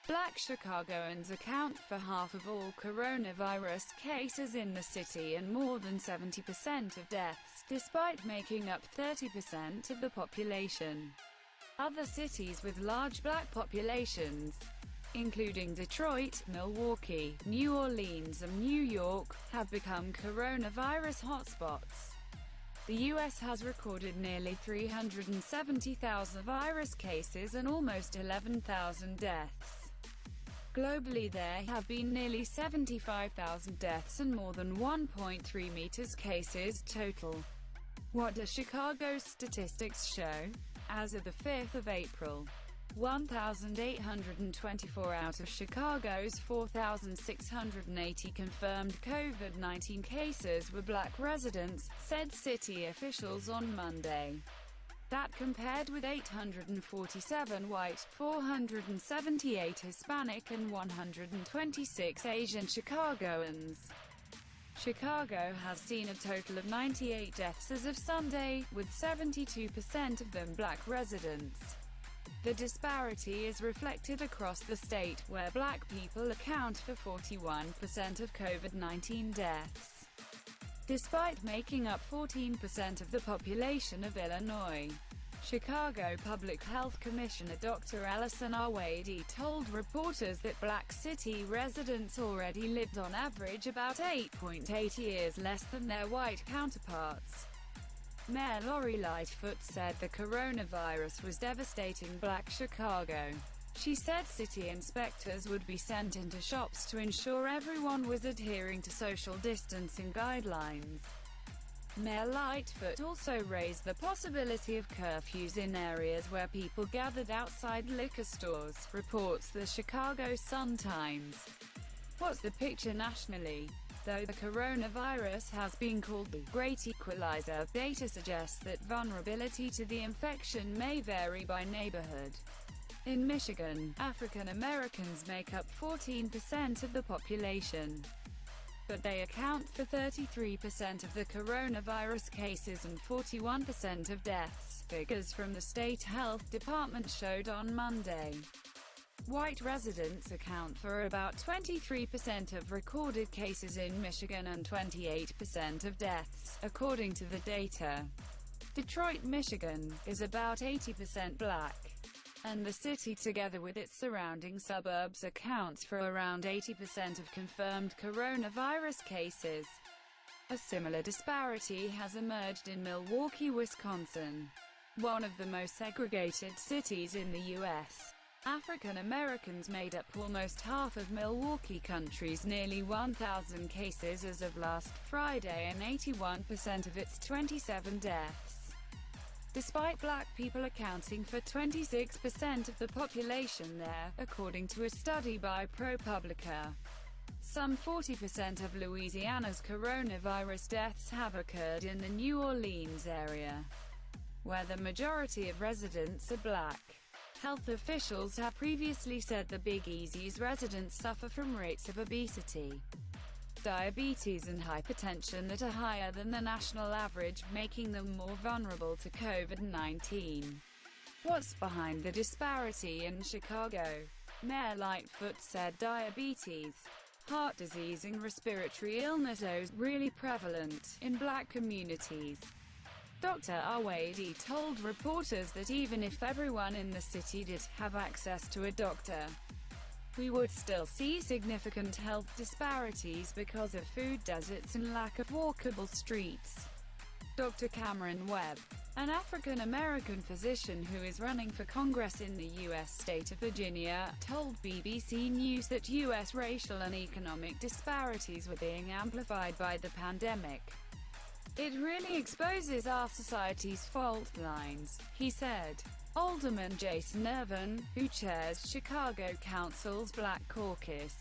Black Chicagoans account for half of all coronavirus cases in the city and more than 70% of deaths, despite making up 30% of the population. Other cities with large black populations, including Detroit, Milwaukee, New Orleans and New York, have become coronavirus hotspots. The U.S. has recorded nearly 370,000 virus cases and almost 11,000 deaths. Globally, there have been nearly 75,000 deaths and more than 1.3 million cases total. What do Chicago's statistics show? As of the 5th of April, 1,824 out of Chicago's 4,680 confirmed COVID-19 cases were black residents, said city officials on Monday. That compared with 847 white, 478 Hispanic and 126 Asian Chicagoans. Chicago has seen a total of 98 deaths as of Sunday, with 72% of them black residents. The disparity is reflected across the state, where black people account for 41% of COVID-19 deaths, despite making up 14% of the population of Illinois. Chicago Public Health Commissioner Dr. Allison R. Wade told reporters that black city residents already lived on average about 8.8 years less than their white counterparts. Mayor Lori Lightfoot said the coronavirus was devastating black Chicago. She said city inspectors would be sent into shops to ensure everyone was adhering to social distancing guidelines. Mayor Lightfoot also raised the possibility of curfews in areas where people gathered outside liquor stores, reports the Chicago Sun-Times. What's the picture nationally? Though the coronavirus has been called the Great Equalizer, data suggests that vulnerability to the infection may vary by neighborhood. In Michigan, African Americans make up 14% of the population, but they account for 33% of the coronavirus cases and 41% of deaths, figures from the state health department showed on Monday. White residents account for about 23% of recorded cases in Michigan and 28% of deaths, according to the data. Detroit, Michigan, is about 80% black, and the city, together with its surrounding suburbs, accounts for around 80% of confirmed coronavirus cases. A similar disparity has emerged in Milwaukee, Wisconsin, one of the most segregated cities in the U.S. African Americans made up almost half of Milwaukee County's nearly 1,000 cases as of last Friday and 81% of its 27 deaths. Despite black people accounting for 26% of the population there, according to a study by ProPublica, some 40% of Louisiana's coronavirus deaths have occurred in the New Orleans area, where the majority of residents are black. Health officials have previously said the Big Easy's residents suffer from rates of obesity, diabetes and hypertension that are higher than the national average, making them more vulnerable to COVID-19. What's behind the disparity in Chicago? Mayor Lightfoot said diabetes, heart disease and respiratory illness are really prevalent in black communities. Dr. R. Wade told reporters that even if everyone in the city did have access to a doctor, we would still see significant health disparities because of food deserts and lack of walkable streets. Dr. Cameron Webb, an African-American physician who is running for Congress in the U.S. state of Virginia, told BBC News that U.S. racial and economic disparities were being amplified by the pandemic. It really exposes our society's fault lines, he said. Alderman Jason Irvin, who chairs Chicago Council's Black Caucus,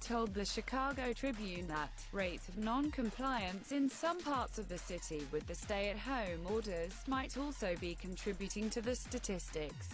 told the Chicago Tribune that rates of non-compliance in some parts of the city with the stay-at-home orders might also be contributing to the statistics.